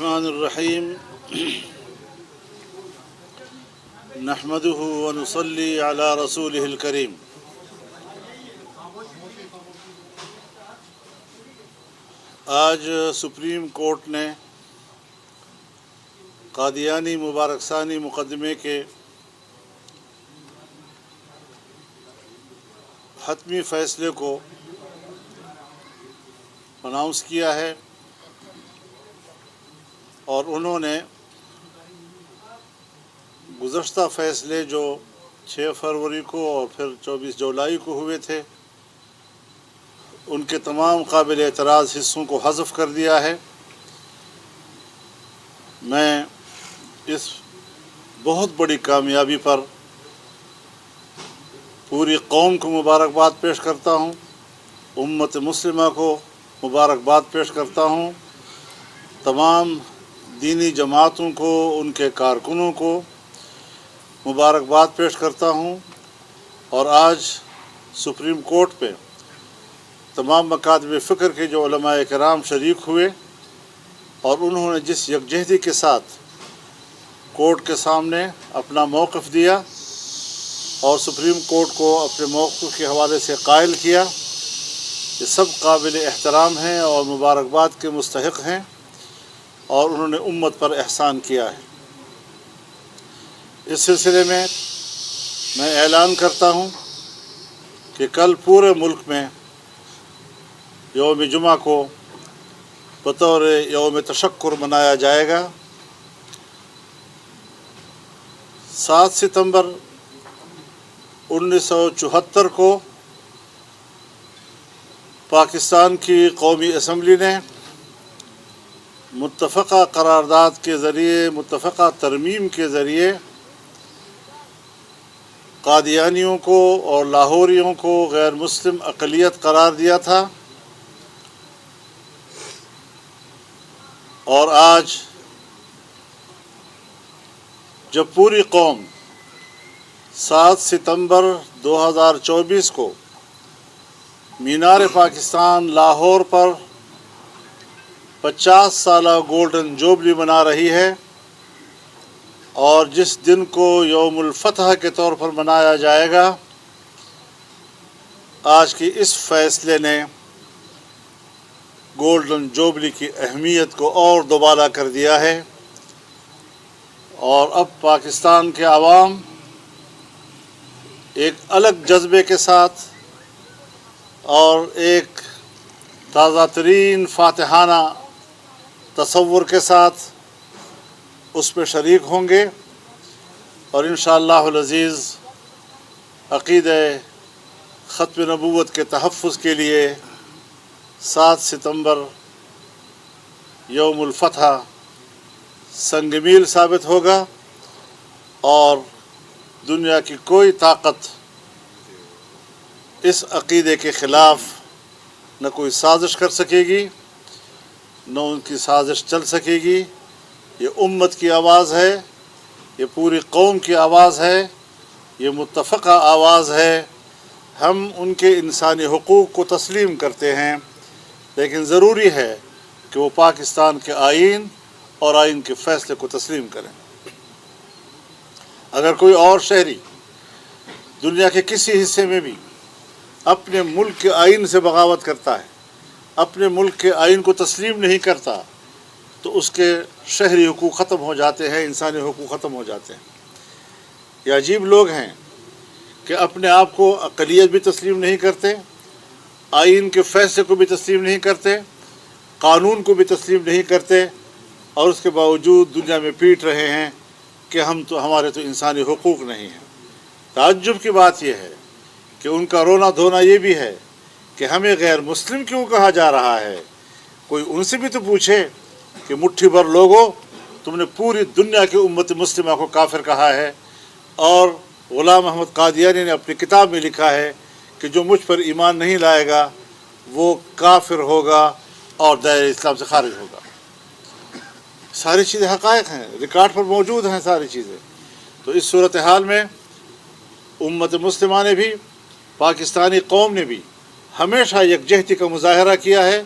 الرحمن الرحیم نحمده ونصلی علی رسوله الکریم۔ آج سپریم کورٹ نے قادیانی مبارک ثانی مقدمے کے حتمی فیصلے کو اناؤنس کیا ہے اور انہوں نے گزشتہ فیصلے جو 6 فروری کو اور پھر 24 جولائی کو ہوئے تھے ان کے تمام قابل اعتراض حصوں کو حذف کر دیا ہے۔ میں اس بہت بڑی کامیابی پر پوری قوم کو مبارکباد پیش کرتا ہوں، امت مسلمہ کو مبارکباد پیش کرتا ہوں، تمام دینی جماعتوں کو، ان کے کارکنوں کو مبارکباد پیش کرتا ہوں۔ اور آج سپریم کورٹ پہ تمام مکاتب فکر کے جو علماء کرام شریک ہوئے اور انہوں نے جس یکجہتی کے ساتھ کورٹ کے سامنے اپنا موقف دیا اور سپریم کورٹ کو اپنے موقف کے حوالے سے قائل کیا، یہ سب قابل احترام ہیں اور مبارکباد کے مستحق ہیں اور انہوں نے امت پر احسان کیا ہے۔ اس سلسلے میں اعلان کرتا ہوں کہ کل پورے ملک میں یوم جمعہ کو بطور یوم تشکر منایا جائے گا۔ 7 ستمبر 1974 کو پاکستان کی قومی اسمبلی نے متفقہ قرارداد کے ذریعے، متفقہ ترمیم کے ذریعے قادیانیوں کو اور لاہوریوں کو غیر مسلم اقلیت قرار دیا تھا، اور آج جب پوری قوم 7 ستمبر 2024 کو مینار پاکستان لاہور پر 50 سالہ گولڈن جوبلی منا رہی ہے اور جس دن کو یوم الفتح کے طور پر منایا جائے گا، آج کی اس فیصلے نے گولڈن جوبلی کی اہمیت کو اور دوبالا کر دیا ہے، اور اب پاکستان کے عوام ایک الگ جذبے کے ساتھ اور ایک تازہ ترین فاتحانہ تصور کے ساتھ اس پہ شریک ہوں گے، اور انشاءاللہ العزیز عقیدہ ختم نبوت کے تحفظ کے لیے 7 ستمبر یوم الفتح سنگ میل ثابت ہوگا، اور دنیا کی کوئی طاقت اس عقیدے کے خلاف نہ کوئی سازش کر سکے گی، نہ ان کی سازش چل سکے گی۔ یہ امت کی آواز ہے، یہ پوری قوم کی آواز ہے، یہ متفقہ آواز ہے۔ ہم ان کے انسانی حقوق کو تسلیم کرتے ہیں، لیکن ضروری ہے کہ وہ پاکستان کے آئین اور آئین کے فیصلے کو تسلیم کریں۔ اگر کوئی اور شہری دنیا کے کسی حصے میں بھی اپنے ملک کے آئین سے بغاوت کرتا ہے، اپنے ملک کے آئین کو تسلیم نہیں کرتا، تو اس کے شہری حقوق ختم ہو جاتے ہیں، انسانی حقوق ختم ہو جاتے ہیں۔ یہ عجیب لوگ ہیں کہ اپنے آپ کو اقلیت بھی تسلیم نہیں کرتے، آئین کے فیصلے کو بھی تسلیم نہیں کرتے، قانون کو بھی تسلیم نہیں کرتے، اور اس کے باوجود دنیا میں پیٹ رہے ہیں کہ ہمارے تو انسانی حقوق نہیں ہیں۔ تعجب کی بات یہ ہے کہ ان کا رونا دھونا یہ بھی ہے کہ ہمیں غیر مسلم کیوں کہا جا رہا ہے۔ کوئی ان سے بھی تو پوچھے کہ مٹھی بھر لوگوں، تم نے پوری دنیا کی امت مسلمہ کو کافر کہا ہے، اور غلام احمد قادیانی نے اپنی کتاب میں لکھا ہے کہ جو مجھ پر ایمان نہیں لائے گا وہ کافر ہوگا اور دائرہ اسلام سے خارج ہوگا۔ ساری چیزیں حقائق ہیں، ریکارڈ پر موجود ہیں ساری چیزیں۔ تو اس صورتحال میں امت مسلمہ نے بھی، پاکستانی قوم نے بھی ہمیشہ یکجہتی کا مظاہرہ کیا ہے،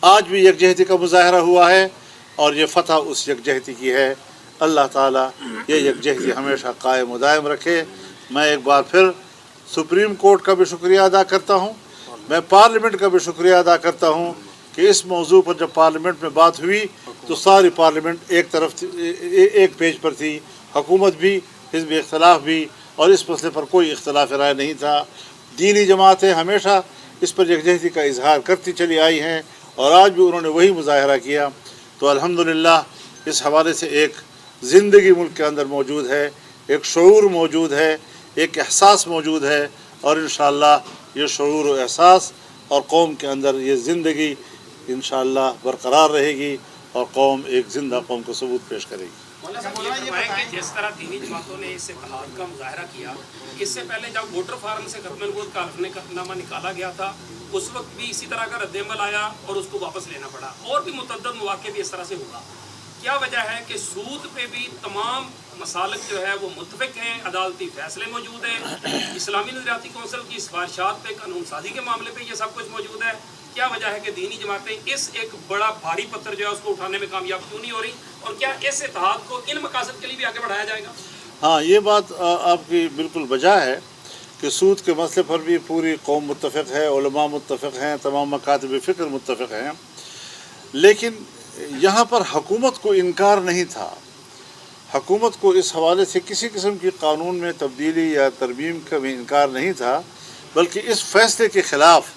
آج بھی یکجہتی کا مظاہرہ ہوا ہے اور یہ فتح اس یکجہتی کی ہے. اللہ تعالیٰ یہ یکجہتی ہمیشہ قائم و دائم رکھے. میں ایک بار پھر سپریم کورٹ کا بھی شکریہ ادا کرتا ہوں. میں پارلیمنٹ کا بھی شکریہ ادا کرتا ہوں کہ اس موضوع پر جب پارلیمنٹ میں بات ہوئی تو ساری پارلیمنٹ ایک طرف تھی، ایک پیج پر تھی. حکومت بھی، حزب اختلاف بھی، اور اس مسئلے پر کوئی اختلاف رائے نہیں تھا. دینی جماعتیں ہمیشہ اس پر یکجہتی کا اظہار کرتی چلی آئی ہیں اور آج بھی انہوں نے وہی مظاہرہ کیا. تو الحمدللہ اس حوالے سے ایک زندگی ملک کے اندر موجود ہے، ایک شعور موجود ہے، ایک احساس موجود ہے، اور انشاءاللہ یہ شعور و احساس اور قوم کے اندر یہ زندگی انشاءاللہ برقرار رہے گی اور قوم ایک زندہ قوم کو ثبوت پیش کرے گی. مولانا صاحب یہ فرمائیں کہ جس طرح دینی جماعتوں نے اس اتحاد کا مظاہرہ کیا، اس سے پہلے جب ووٹر فارم سے ختم نبوت کا حلف نامہ نکالا گیا تھا اس وقت بھی اسی طرح کا رد عمل آیا اور اس کو واپس لینا پڑا، اور بھی متعدد مواقع بھی اس طرح سے ہوا. کیا وجہ ہے کہ سود پہ بھی تمام مسالک جو ہے وہ متفق ہیں، عدالتی فیصلے موجود ہیں، اسلامی نظریاتی کونسل کی سفارشات پہ، قانون سازی کے معاملے پہ یہ سب کچھ موجود ہے؟ کیا وجہ ہے کہ دینی جماعتیں اس ایک بڑا بھاری پتھر جو ہے اس کو اٹھانے میں کامیاب کیوں نہیں ہو رہی، اور کیا اس اتحاد کو ان مقاصد کے لیے بھی آگے بڑھایا جائے گا؟ ہاں، یہ بات آپ کی بالکل بجا ہے کہ سود کے مسئلے پر بھی پوری قوم متفق ہے، علماء متفق ہیں، تمام مکاتب فکر متفق ہیں. لیکن یہاں پر حکومت کو انکار نہیں تھا. حکومت کو اس حوالے سے کسی قسم کی قانون میں تبدیلی یا ترمیم کا بھی انکار نہیں تھا، بلکہ اس فیصلے کے خلاف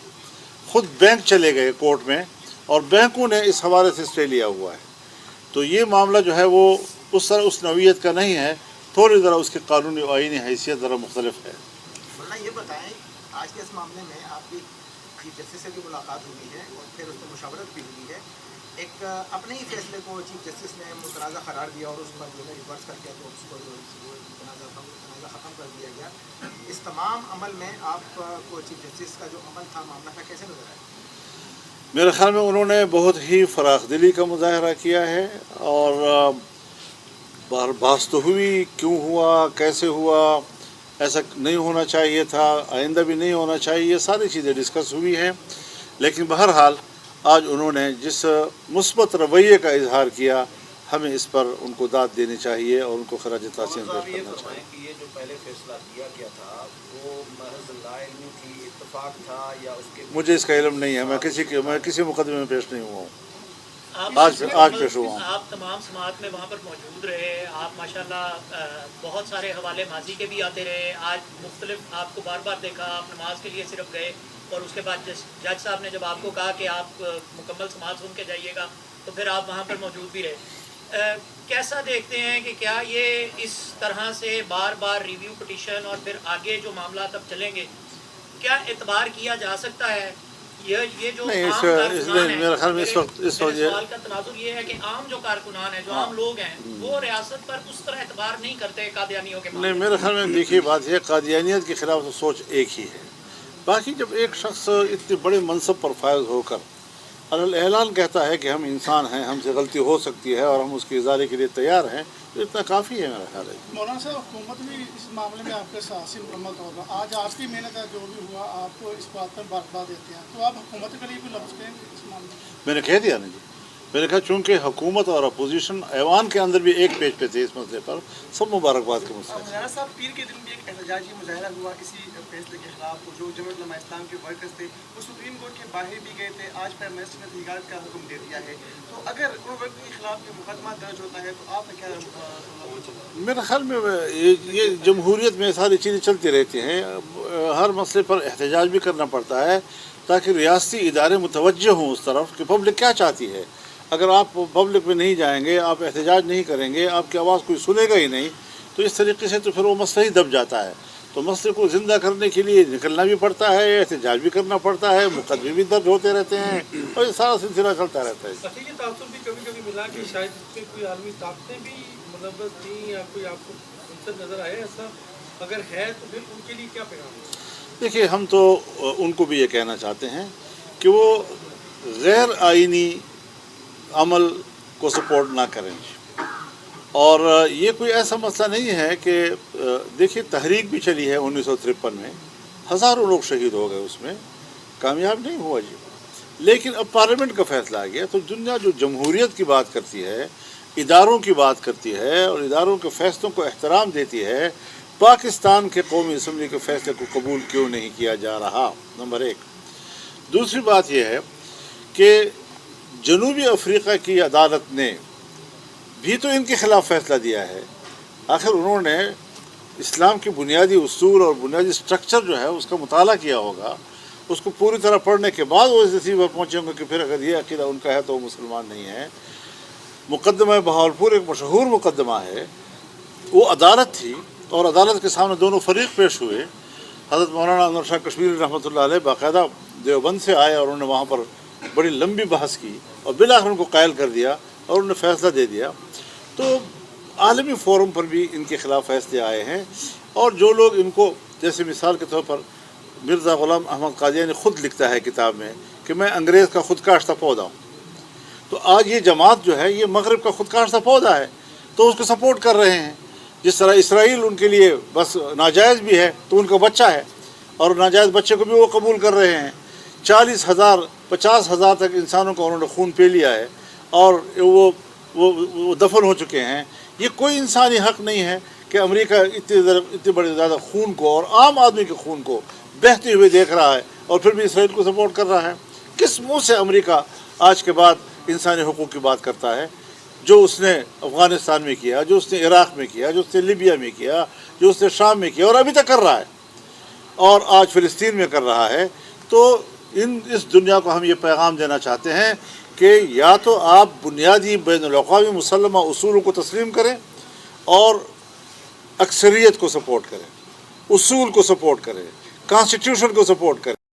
خود بینک چلے گئے کورٹ میں اور بینکوں نے اس حوالے سے اسٹے لیا ہوا ہے. تو یہ معاملہ جو ہے وہ اس طرح اس نوعیت کا نہیں ہے، تھوڑی ذرا اس کی قانونی و آئینی حیثیت ذرا مختلف ہے. مولانا یہ بتائیں، آج کے اس معاملے میں آپ کی چیف جسٹس سے بھی ملاقات ہوئی ہے اور پھر اس میں مشاورت بھی ہوئی ہے. ایک اپنے ہی فیصلے کو چیف جسٹس نے متنازع قرار دیا اور اس پر جو ہے ریورس کر کے تو اس کو تنازع ختم کر دیا گیا. اس تمام عمل میں آپ کو چیف جسٹس کا جو عمل تھا، معاملہ تھا، کیسے نظر آیا؟ میرے خیال میں انہوں نے بہت ہی فراخ دلی کا مظاہرہ کیا ہے، اور بحث تو ہوئی کیوں ہوا، کیسے ہوا، ایسا نہیں ہونا چاہیے تھا، آئندہ بھی نہیں ہونا چاہیے، یہ ساری چیزیں ڈسکس ہوئی ہیں. لیکن بہرحال آج انہوں نے جس مثبت رویے کا اظہار کیا، ہمیں اس پر ان کو داد دینی چاہیے اور ان کو خراج تحسین پیش کرنا چاہیے. کہ یہ جو پہلے فیصلہ کیا گیا تھا وہ محض لا علمی تھی، اتفاق تھا، یا اس کے مجھے اس کا علم نہیں ہے. میں کسی مقدمے میں پیش نہیں ہوا ہوں. آج پیش ہوا ہوں. آپ تمام سماعت میں وہاں پر موجود رہے، آپ ماشاءاللہ بہت سارے حوالے ماضی کے بھی آتے رہے. آج مختلف آپ کو بار بار دیکھا، آپ نماز کے لیے صرف گئے اور اس کے بعد جج صاحب نے جب آپ کو کہا کہ آپ مکمل سماعت سن کے جائیے گا تو پھر آپ وہاں پر موجود بھی رہے. کیسا دیکھتے ہیں کہ کیا یہ اس طرح سے بار بار ریویو پٹیشن اور پھر آگے جو معاملات اب چلیں گے، کیا اعتبار کیا جا سکتا ہے؟ یہ جو عام کارکنان ہیں، میرے خیال میں اس وقت سوال کا تناظر یہ ہے کہ عام جو کارکنان ہیں، جو عام لوگ ہیں، وہ ریاست پر اس طرح اعتبار نہیں کرتے قادیانیوں کے معاملے. نہیں، میرے خیال میں دیکھیے بات یہ، قادیانیت کے خلاف تو سوچ ایک ہی ہے. باقی جب ایک شخص اتنے بڑے منصب پر فائز ہو کر اعلان کہتا ہے کہ ہم انسان ہیں، ہم سے غلطی ہو سکتی ہے اور ہم اس کی ازالے کے لیے تیار ہیں، تو اتنا کافی ہے میرا خیال ہے. مولانا صاحب، حکومت بھی اس معاملے میں آپ کے ساتھ سے مکمل طور پر آج آپ کی محنت ہے، جو بھی ہوا آپ کو اس بات پر بارکاہ دیتے ہیں، تو آپ حکومت کے لیے بھی لفظ کہیں گے اس معاملے میں؟ میں نے کہہ دیا نا جی، میں نے کہا چونکہ حکومت اور اپوزیشن ایوان کے اندر بھی ایک پیج پہ تھے اس مسئلے پر، سب مبارکباد کے مسئلے. مولانا صاحب، پیر کے دن بھی ایک احتجاجی مظاہرہ ہوا اسی فیصلے کے خلاف. جو جمعیت علماء اسلام کے ورکرز تھے وہ سپریم کورٹ کے باہر بھی گئے تھے. آج پرائم منسٹر نے تحقیقات کا حکم دے دیا ہے. تو اگر ان ورکر کے خلاف یہ مقدمہ درج ہوتا ہے تو آپ نے کیا؟ میرے خیال میں یہ جمہوریت میں ساری چیزیں چلتی رہتی ہیں. ہر مسئلے پر احتجاج بھی کرنا پڑتا ہے تاکہ ریاستی ادارے متوجہ ہوں اس طرف کہ پبلک کیا چاہتی ہے. اگر آپ پبلک میں نہیں جائیں گے، آپ احتجاج نہیں کریں گے، آپ کی آواز کوئی سنے گا ہی نہیں، تو اس طریقے سے تو پھر وہ مسئلہ ہی دب جاتا ہے. تو مسئلے کو زندہ کرنے کے لیے نکلنا بھی پڑتا ہے، احتجاج بھی کرنا پڑتا ہے، مقدمے بھی درج ہوتے رہتے ہیں، اور یہ سارا سلسلہ چلتا رہتا ہے. یہ تعصب بھی کبھی کبھی ملا کہ شاید اس میں کوئی عالمی طاقتیں بھی ملوث تھیں یا کوئی آپ کو منصب نظر آئے ایسا؟ اگر ہے تو پھر ان کے لیے کیا پیغام ہے؟ دیکھیے، ہم تو ان کو بھی یہ کہنا چاہتے ہیں کہ وہ غیر آئینی عمل کو سپورٹ نہ کریں. اور یہ کوئی ایسا مسئلہ نہیں ہے کہ دیکھیے، تحریک بھی چلی ہے 1953 میں، ہزاروں لوگ شہید ہو گئے، اس میں کامیاب نہیں ہوا جی. لیکن اب پارلیمنٹ کا فیصلہ آ گیا تو دنیا جو جمہوریت کی بات کرتی ہے، اداروں کی بات کرتی ہے اور اداروں کے فیصلوں کو احترام دیتی ہے، پاکستان کے قومی اسمبلی کے فیصلے کو قبول کیوں نہیں کیا جا رہا؟ نمبر ایک۔ دوسری بات یہ ہے کہ جنوبی افریقہ کی عدالت نے بھی تو ان کے خلاف فیصلہ دیا ہے۔ آخر انہوں نے اسلام کی بنیادی اصول اور بنیادی سٹرکچر جو ہے اس کا مطالعہ کیا ہوگا، اس کو پوری طرح پڑھنے کے بعد وہ اس نتیجے پر پہنچے ہوں گے کہ پھر اگر یہ عقیدہ ان کا ہے تو وہ مسلمان نہیں ہے۔ مقدمہ بہاولپور ایک مشہور مقدمہ ہے، وہ عدالت تھی اور عدالت کے سامنے دونوں فریق پیش ہوئے۔ حضرت مولانا انور شاہ کشمیری رحمۃ اللہ علیہ باقاعدہ دیوبند سے آئے اور انہوں نے وہاں پر بڑی لمبی بحث کی اور بالآخر ان کو قائل کر دیا اور انہوں نے فیصلہ دے دیا۔ تو عالمی فورم پر بھی ان کے خلاف فیصلے آئے ہیں، اور جو لوگ ان کو، جیسے مثال کے طور پر مرزا غلام احمد قادیانی خود لکھتا ہے کتاب میں کہ میں انگریز کا خود کاشتہ پودا ہوں، تو آج یہ جماعت جو ہے یہ مغرب کا خود کاشتہ پودا ہے، تو اس کو سپورٹ کر رہے ہیں۔ جس طرح اسرائیل ان کے لیے بس ناجائز بھی ہے تو ان کا بچہ ہے، اور ناجائز بچے کو بھی وہ قبول کر رہے ہیں۔ 40,000 50,000 تک انسانوں کا انہوں نے خون پی لیا ہے اور وہ دفن ہو چکے ہیں۔ یہ کوئی انسانی حق نہیں ہے کہ امریکہ اتنے بڑے زیادہ خون کو اور عام آدمی کے خون کو بہتے ہوئے دیکھ رہا ہے اور پھر بھی اسرائیل کو سپورٹ کر رہا ہے۔ کس منہ سے امریکہ آج کے بعد انسانی حقوق کی بات کرتا ہے؟ جو اس نے افغانستان میں کیا، جو اس نے عراق میں کیا، جو اس نے لیبیا میں کیا، جو اس نے شام میں کیا اور ابھی تک کر رہا ہے اور آج فلسطین میں کر رہا ہے۔ تو اس دنیا کو ہم یہ پیغام دینا چاہتے ہیں کہ یا تو آپ بنیادی بین الاقوامی مسلمہ اصولوں کو تسلیم کریں اور اکثریت کو سپورٹ کریں، اصول کو سپورٹ کریں، کانسٹیٹیوشن کو سپورٹ کریں۔